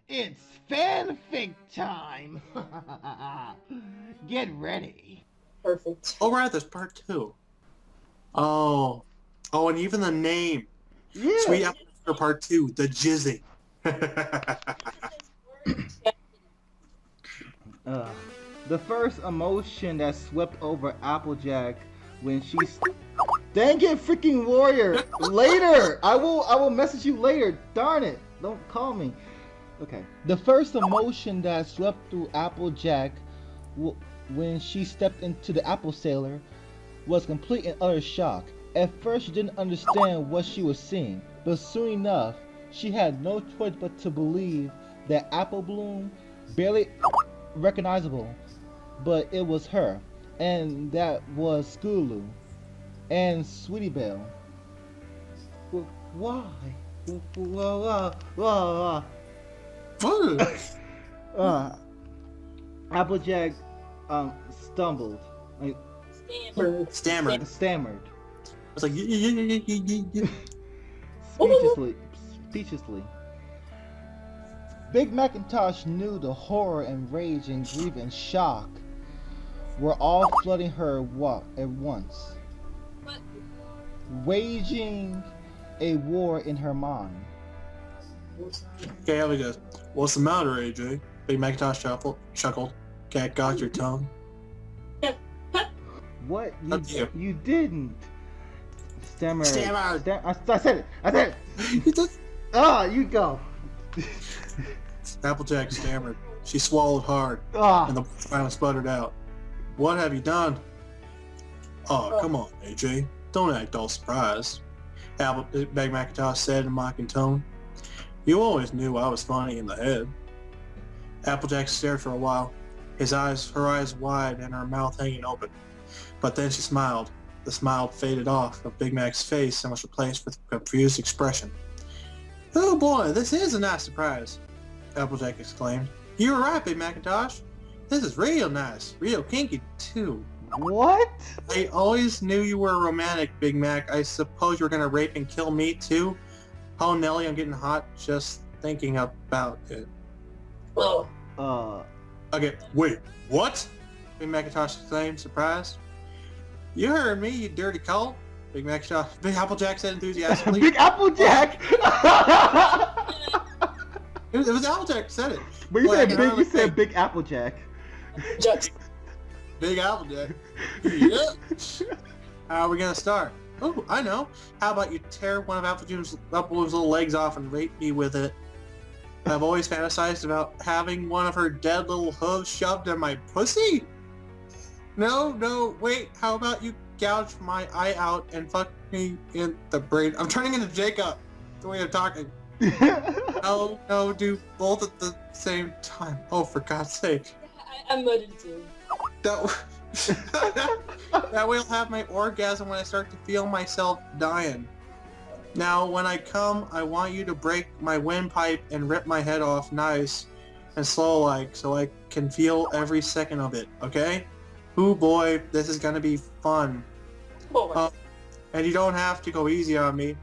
It's fanfic time! Get ready. Perfect. Oh, right, there's part 2. Oh, and even the name. Yeah. Sweet Apple part 2, the Jizzing. The first emotion that swept over Applejack when she's... Dang it, freaking warrior! Later! I will message you later. Darn it! Don't call me. Okay. The first emotion that swept through Applejack when she stepped into the Apple Sailor was complete and utter shock. At first, she didn't understand what she was seeing, but soon enough, she had no choice but to believe that Apple Bloom, barely recognizable, but it was her, and that was Skulu and Sweetie Belle. Why? Applejack stumbled, like stammered. It's like speechlessly. Big Macintosh knew the horror and rage and grief and shock were all flooding her at once, waging a war in her mind. Okay, here we go. What's the matter, AJ? Big Macintosh chuckled. Cat got your tongue. What? You. You didn't. Stammered. I said it. You go. Applejack stammered. She swallowed hard, and the finally sputtered out. What have you done? Oh, come on, AJ. Don't act all surprised. Big Macintosh said in a mocking tone. You always knew I was funny in the head. Applejack stared for a while, her eyes wide and her mouth hanging open. But then she smiled. The smile faded off of Big Mac's face and was replaced with a confused expression. Oh boy, this is a nice surprise, Applejack exclaimed. You were right, Big Macintosh. This is real nice, real kinky too. What? I always knew you were a romantic, Big Mac. I suppose you were gonna rape and kill me too? Oh Nelly, I'm getting hot just thinking about it. Oh. Okay, wait, what? Big Macintosh exclaimed, surprised. You heard me, you dirty cull. Big Applejack said enthusiastically. Big Applejack! It was Applejack who said it. But you said Big Applejack. Big Applejack. Yeah. How are we gonna start? Oh, I know. How about you tear one of Applejack's little legs off and rape me with it? I've always fantasized about having one of her dead little hooves shoved in my pussy. No, wait. How about you gouge my eye out and fuck me in the brain? I'm turning into Jacob, the way I'm talking. No, do both at the same time. Oh, for God's sake. I'm mudded too. That way I'll have my orgasm when I start to feel myself dying. Now, when I come, I want you to break my windpipe and rip my head off nice and slow like, so I can feel every second of it, okay? Ooh boy, this is gonna be fun. And you don't have to go easy on me,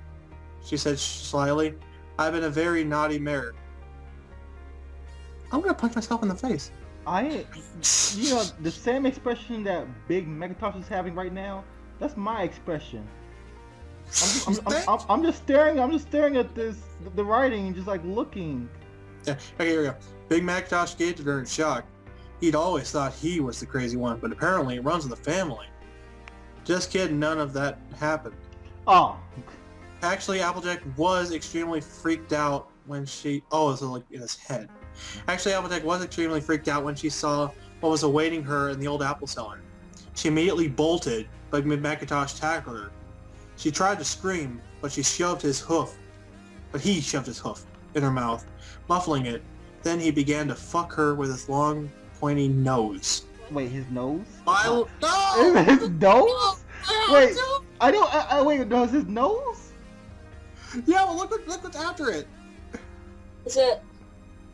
she said slyly. I've been a very naughty mare. I'm gonna punch myself in the face. The same expression that Big Macintosh is having right now, that's my expression. I'm just staring at the writing and just like looking. Yeah, okay, here we go. Big Macintosh gazed at her in shock. He'd always thought he was the crazy one, but apparently it runs in the family. Just kidding, none of that happened. Oh. Actually, Applejack was extremely freaked out when she... Oh, it's like in his head. Actually, Applejack was extremely freaked out when she saw what was awaiting her in the old apple cellar. She immediately bolted, but Macintosh tackled her. She tried to scream, but he shoved his hoof in her mouth, muffling it. Then he began to fuck her with his long, pointy nose. Wait, his nose? No! His nose? No! Wait, wait, no, is his nose? Yeah, well look what's after it. Is it?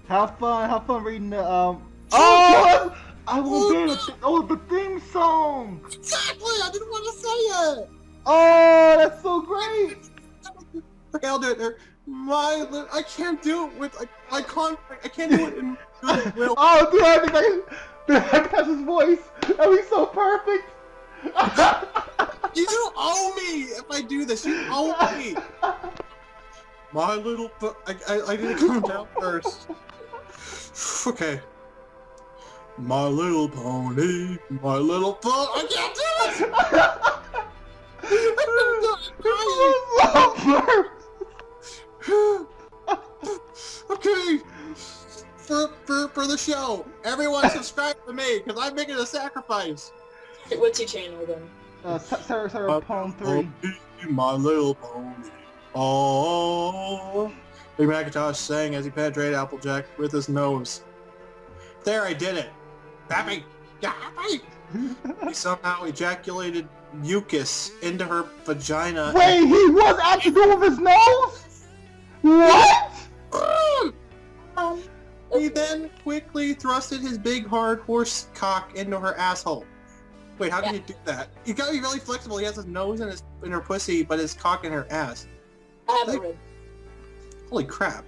Have fun reading the Oh! I will get it. Oh, the theme song. Exactly. I didn't want to say it. Oh, that's so great. Okay, I'll do it. I can't do it with. I can't do it in good will. Oh, dude, I think that's his voice. That was so perfect. You owe me if I do this. You owe me. My little I need to calm down first. Okay. My little pony, my little pony. I can't do it. Okay. For the show, everyone subscribe to me because I'm making a sacrifice. What's your channel then? CyberPwn3. My little pony. Oh. Big Macintosh sang as he penetrated Applejack with his nose. There, I did it. Happy. Happy. He somehow ejaculated mucus into her vagina. Wait, he was actually doing with his nose? What? He then quickly thrusted his big hard horse cock into her asshole. Wait, how did he do that? He gotta be really flexible. He has his nose in her pussy, but his cock in her ass. I have a rib. Holy crap.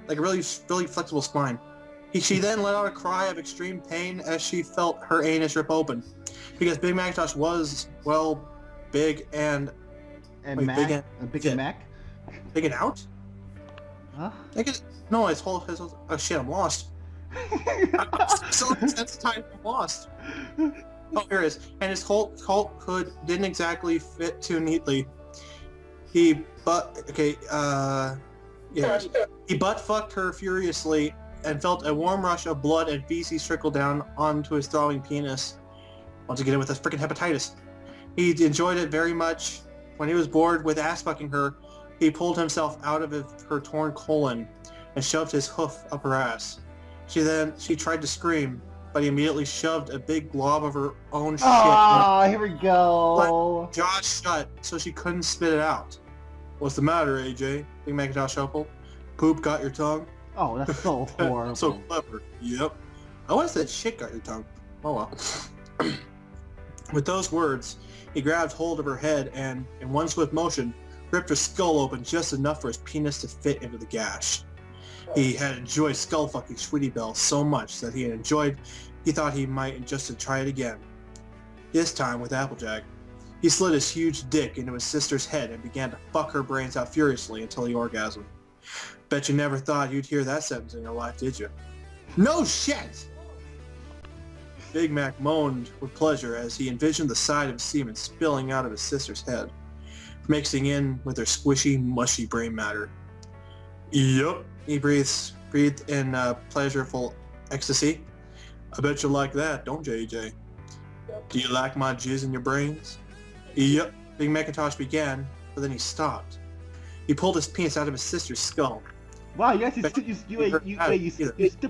Like a really flexible spine. She then let out a cry of extreme pain as she felt her anus rip open. Because Big Macintosh was, well, big and... Mac? Big and Mac? Big and out? Huh? No, his whole... Oh shit, I'm lost. I'm so desensitized, I'm lost. Oh, here it is. And his Hulk hood didn't exactly fit too neatly. He butt fucked her furiously and felt a warm rush of blood and feces trickle down onto his throbbing penis. Once again with his freaking hepatitis. He enjoyed it very much. When he was bored with ass fucking her, he pulled himself out of her torn colon and shoved his hoof up her ass. She tried to scream, but he immediately shoved a big glob of her own shit. Oh, here we go. Jaw shut so she couldn't spit it out. What's the matter, AJ? Big Macintosh shuffled. Poop got your tongue? Oh, that's so horrible. So clever. Yep. I always said shit got your tongue. Oh well. With those words, he grabbed hold of her head and, in one swift motion, ripped her skull open just enough for his penis to fit into the gash. He had enjoyed skull fucking Sweetie Belle so much that he thought he might just try it again. This time with Applejack. He slid his huge dick into his sister's head and began to fuck her brains out furiously until he orgasmed. Bet you never thought you'd hear that sentence in your life, did you? No shit! Big Mac moaned with pleasure as he envisioned the side of semen spilling out of his sister's head, mixing in with her squishy, mushy brain matter. Yup, he breathed in pleasureful ecstasy. I bet you like that, don't you, AJ? Do you like my jizz in your brains? Yup, Big Macintosh began, but then he stopped. He pulled his penis out of his sister's skull. Wow, you skipped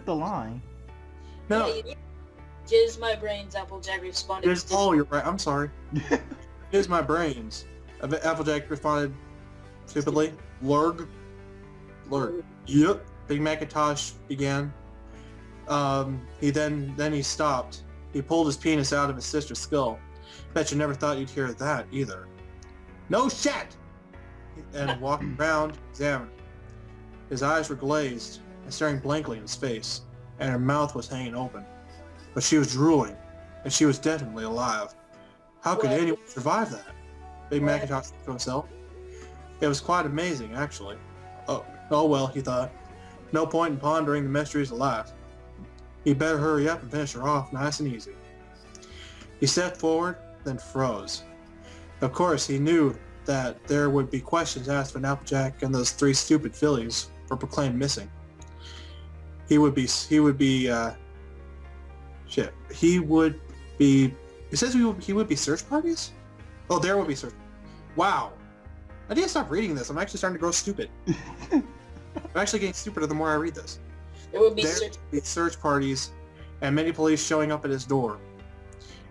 the line. No. Jizz my brains, Applejack responded. Oh, you're right. I'm sorry. Jizz my brains. Applejack responded stupidly. Lurg. Yep. Big Macintosh began. He stopped. He pulled his penis out of his sister's skull. Bet you never thought you'd hear that either. No shit! And walked around, examining. His eyes were glazed and staring blankly in his face, and her mouth was hanging open. But she was drooling, and she was definitely alive. How could anyone survive that? Big Macintosh thought to himself. It was quite amazing, actually. Oh well, he thought. No point in pondering the mysteries of life. He'd better hurry up and finish her off nice and easy. He stepped forward, then froze. Of course, he knew that there would be questions asked when Applejack and those three stupid fillies were proclaimed missing. It says he would be search parties? Oh, there would be search. Wow. I need to stop reading this. I'm actually starting to grow stupid. I'm actually getting stupider the more I read this. There would be search parties and many police showing up at his door,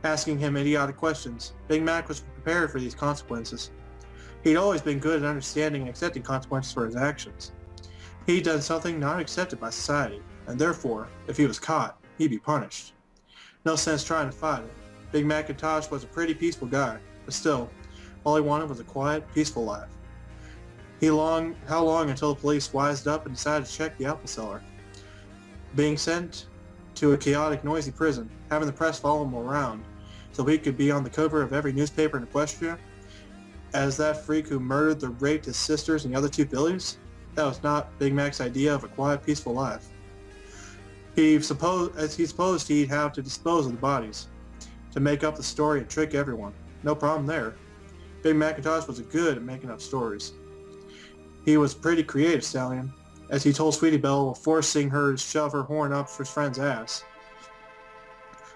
asking him idiotic questions. Big Mac was prepared for these consequences. He'd always been good at understanding and accepting consequences for his actions. He'd done something not accepted by society, and therefore, if he was caught, he'd be punished. No sense trying to fight it. Big Macintosh was a pretty peaceful guy, but still, all he wanted was a quiet, peaceful life. How long until the police wised up and decided to check the apple cellar? Being sent to a chaotic, noisy prison, having the press follow him around so he could be on the cover of every newspaper in Equestria as that freak who murdered and raped his sisters and the other two Billies? That was not Big Mac's idea of a quiet, peaceful life. He supposed he'd have to dispose of the bodies, to make up the story and trick everyone. No problem there. Big Macintosh was good at making up stories. He was pretty creative, Stallion, as he told Sweetie Belle while forcing her to shove her horn up his friend's ass.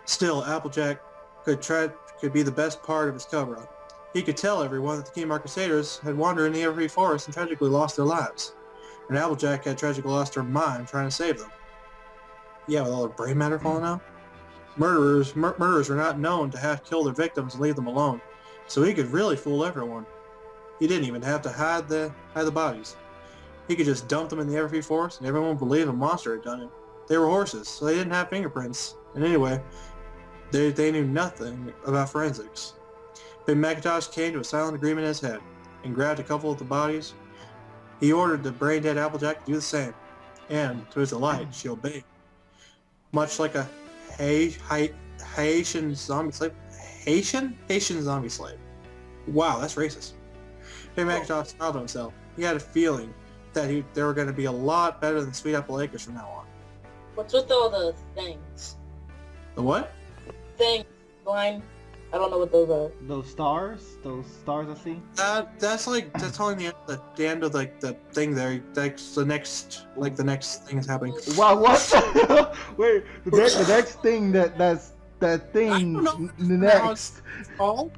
Still, Applejack could be the best part of his cover-up. He could tell everyone that the Kingmark Crusaders had wandered in the Evergreen Forest and tragically lost their lives, and Applejack had tragically lost her mind trying to save them. Yeah, with all their brain matter falling out. Murderers were not known to have killed their victims and leave them alone, so he could really fool everyone. He didn't even have to hide the bodies. He could just dump them in the Evergreen Forest and everyone would believe a monster had done it. They were horses, so they didn't have fingerprints. And anyway, they knew nothing about forensics. Big Macintosh came to a silent agreement in his head and grabbed a couple of the bodies. He ordered the brain-dead Applejack to do the same, and to his delight, she obeyed. Much like a Haitian zombie slave. Haitian zombie slave. Wow, that's racist. Big Macintosh smiled to himself. He had a feeling that they were going to be a lot better than Sweet Apple Acres from now on. What's with all the things? The what? Things. Blind. I don't know what those are. Those stars I see. That's only the end of like the thing there. That's the next thing is happening. Wow, what? Wait, the next thing that's that thing. I don't know the next. Called?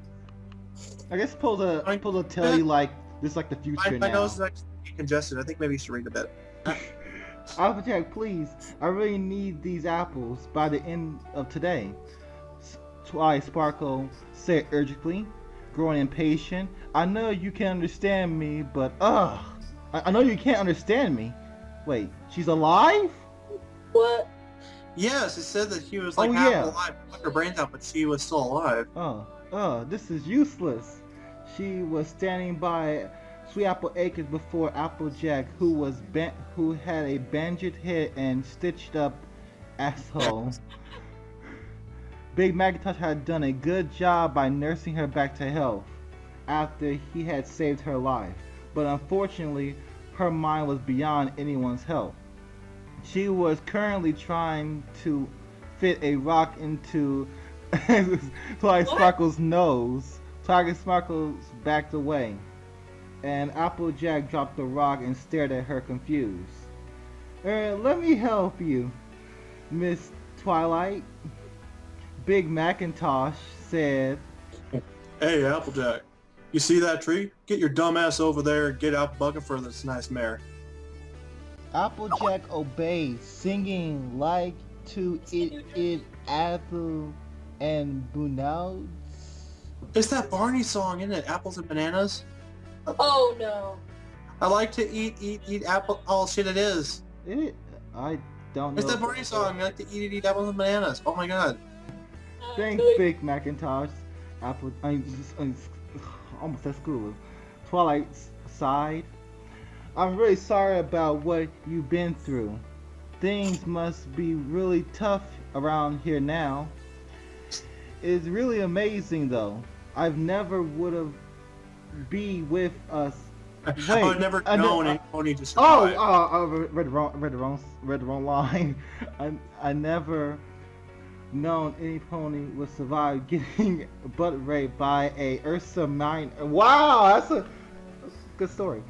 I guess supposed to tell you like this is like the future My now. nose is actually congested. I think maybe you should read a bit. Applejack, please. I really need these apples by the end of today. Twilight Sparkle said urgently, growing impatient. I know you can understand me, but I know you can't understand me. Wait, she's alive? What? Yes, it said that she was like yeah. alive, took her brains out, but she was still alive. This is useless. She was standing by Sweet Apple Acres before Applejack, who had a bandaged head and stitched up asshole. Big Macintosh had done a good job by nursing her back to health after he had saved her life, but unfortunately, her mind was beyond anyone's help. She was currently trying to fit a rock into Twilight Sparkle's nose. Twilight Sparkle backed away, and Applejack dropped the rock and stared at her confused. Let me help you, Miss Twilight. Big Macintosh said, Hey, Applejack, you see that tree? Get your dumb ass over there and get out bucking for this nice mare. Applejack obeyed, singing like to it apple and bananas. It's that Barney song, isn't it? Apples and bananas? Oh no. I like to eat apple. Oh shit, it is. I don't know. It's that Barney song. I like to eat apples and bananas. Oh my god. Thanks, Big Macintosh. Almost at school. Twilight sighed. I'm really sorry about what you've been through. Things must be really tough around here now. It's really amazing though. I've never would have be with us. Wait, I've never known any pony to survive. I read the wrong line. I never known any pony would survive getting butt raped by a Ursa Minor. Wow, that's a good story.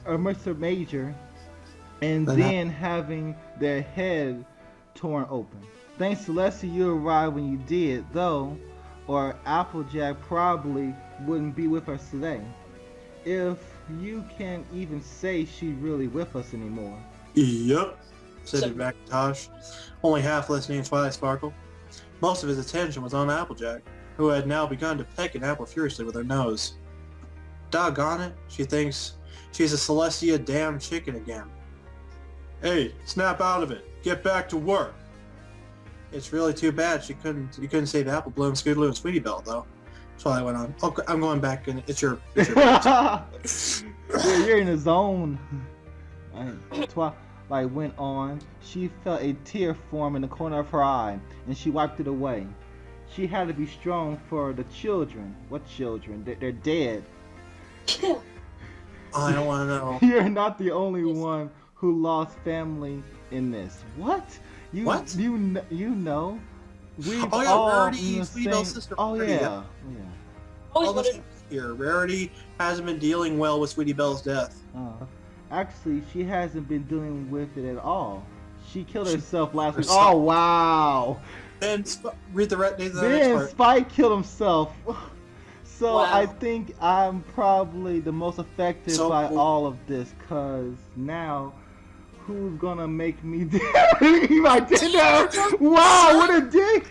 A Mercer Major, and then having their head torn open. Thanks to Leslie, you arrived when you did, though, or Applejack probably wouldn't be with us today. If you can't even say she's really with us anymore. Yep, said Macintosh, only half listening to Twilight Sparkle. Most of his attention was on Applejack, who had now begun to peck an apple furiously with her nose. Doggone it, she thinks she's a Celestia damn chicken again. Hey, snap out of it. Get back to work. It's really too bad you couldn't save Apple Bloom, Scootaloo, and Sweetie Belle, though. Twilight went on. I'm going back, and it's your You're in the zone. Twilight went on. She felt a tear form in the corner of her eye, and she wiped it away. She had to be strong for the children. What children? They're dead. I don't want to know. You're not the only one who lost family in this. What? What? You know? We've Oh yeah, all Rarity, Sweetie Belle's same... sister. Oh Rarity, yeah. Always All the wanted. shit here. Rarity hasn't been dealing well with Sweetie Belle's death. Actually, she hasn't been dealing with it at all. She killed herself last week. Oh wow! Then read the next Then part. Spike killed himself. So Wow. I think I'm probably the most affected So by cool. all of this, cause now who's gonna make me my dinner? Wow, what a dick!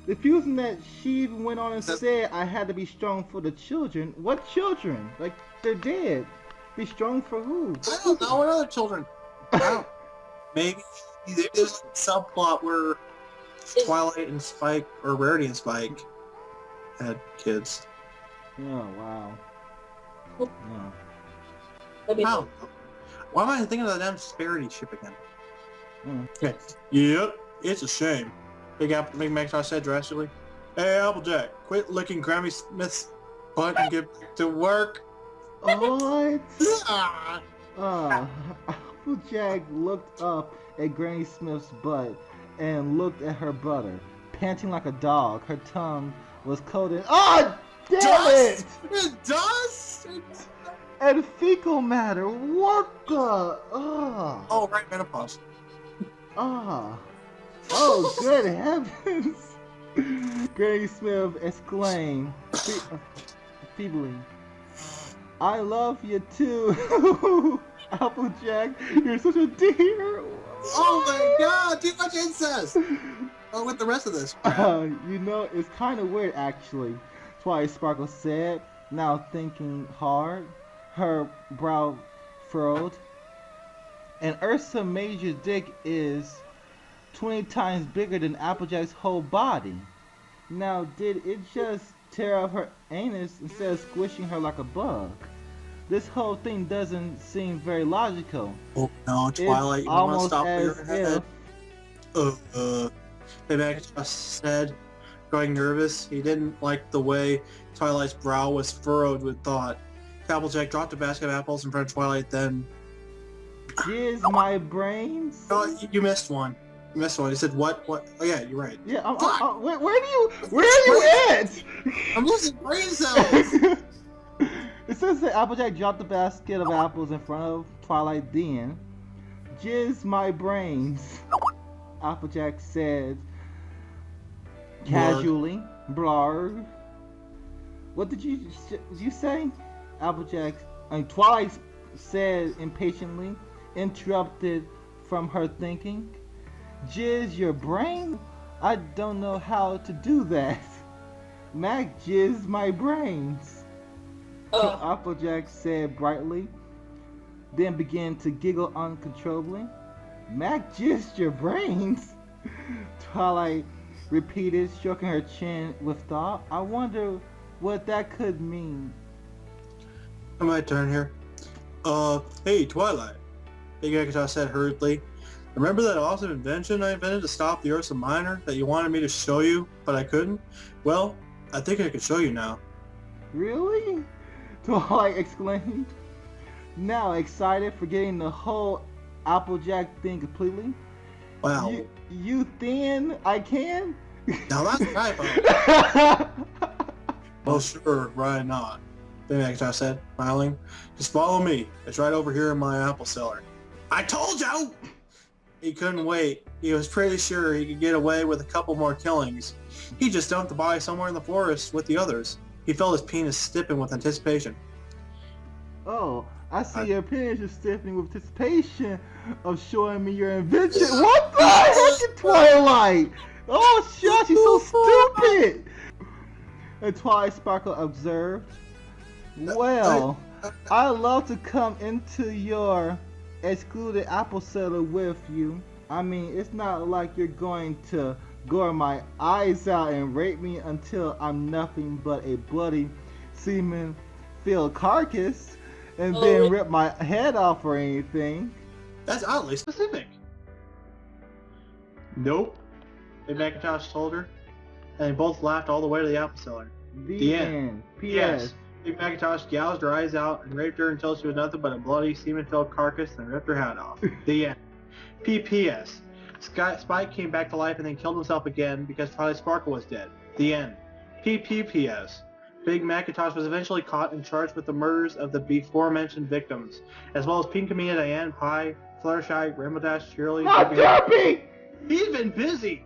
Refusing that, she even went on and said I had to be strong for the children. What children? Like, they're dead. Be strong for who? I don't know. What other children? Maybe there's a subplot where Twilight and Spike, or Rarity and Spike, had kids. Oh, wow. Yeah. That'd be Wow. Why am I thinking of the damn Disparity ship again? Mm. Okay. Yep, it's a shame. Big Macintosh said drastically. Hey, Applejack, quit licking Grammy Smith's butt and get back to work. What? Ah. Applejack looked up at Granny Smith's butt and looked at her butter, panting like a dog. Her tongue was coated. Oh, damn Dust? it! It does? And fecal matter. What the? Oh, right, menopause. Oh, good heavens! Granny Smith exclaimed feebly. I love you too, Applejack. You're such a dear. Oh my god, too much incest! Oh, with the rest of this. You know, it's kind of weird actually. Twilight Sparkle said, now thinking hard, her brow furrowed. And Ursa Major's dick is 20 times bigger than Applejack's whole body. Now, did it just tear up her anus instead of squishing her like a bug? This whole thing doesn't seem very logical. Oh no, Twilight, It's you want to almost stop as your head? if The Macintosh said, growing nervous. He didn't like the way Twilight's brow was furrowed with thought. Applejack dropped a basket of apples in front of Twilight, then... jizz my brains. Oh, you missed one. You missed one. He said, what? What? Oh yeah, you're right. Yeah, where are you at? I'm losing brain cells! It says that Applejack dropped the basket of apples in front of Twilight then. Jizz my brains, Applejack said casually. Blarg. What did you say? Twilight said impatiently, interrupted from her thinking. Jizz your brain? I don't know how to do that. Mac jizz my brains. Applejack said brightly, then began to giggle uncontrollably. Mac jizzed your brains? Twilight repeated, stroking her chin with thought. I wonder what that could mean. My turn here. Hey, Twilight. Big Macintosh said hurriedly. Remember that awesome invention I invented to stop the Ursa Minor that you wanted me to show you, but I couldn't? Well, I think I could show you now. Really? Twilight exclaimed, now excited, forgetting the whole Applejack thing completely. Wow. You thin? I can? Now that's right. Well, sure, why not? Big Macintosh said, smiling. Just follow me. It's right over here in my apple cellar. I told you! He couldn't wait. He was pretty sure he could get away with a couple more killings. He just dumped the body somewhere in the forest with the others. He felt his penis stiffen with anticipation. Oh, I see your penis is stiffening with anticipation of showing me your invention. What the heck, Twilight? Oh, shit, she's so stupid. And Twilight Sparkle observed, well, I love to come into your excluded apple cellar with you. I mean, it's not like you're going to gore my eyes out and rape me until I'm nothing but a bloody semen filled carcass and Oh, then really? rip my head off or anything. That's oddly specific. Nope. Big Macintosh told her, and they both laughed all the way to the apple cellar. The end. P.S. Yes. Big Macintosh gouged her eyes out and raped her until she was nothing but a bloody, semen-filled carcass and ripped her hat off. The end. P.P.S. Spike came back to life and then killed himself again because Twilight Sparkle was dead. The end. P.P.P.S. Big Macintosh was eventually caught and charged with the murders of the before-mentioned victims, as well as Pinkamena, Diane, Pie, Fluttershy, Rainbow Dash, Shirley... Oh, Derpy! He's been busy!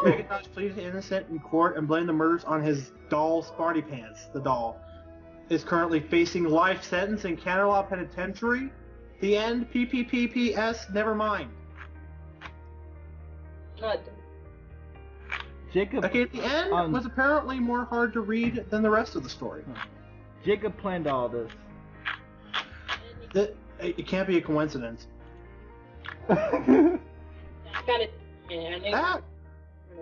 Macintosh pleaded innocent in court and blamed the murders on his doll, Smarty Pants. The doll is currently facing life sentence in Canterlot Penitentiary. The end. PPPPS. Never mind. God. Jacob. Okay, the end was apparently more hard to read than the rest of the story. Jacob planned all this. It can't be a coincidence. Got it. Yeah, I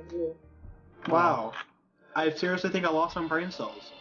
think. Wow. I seriously think I lost some brain cells.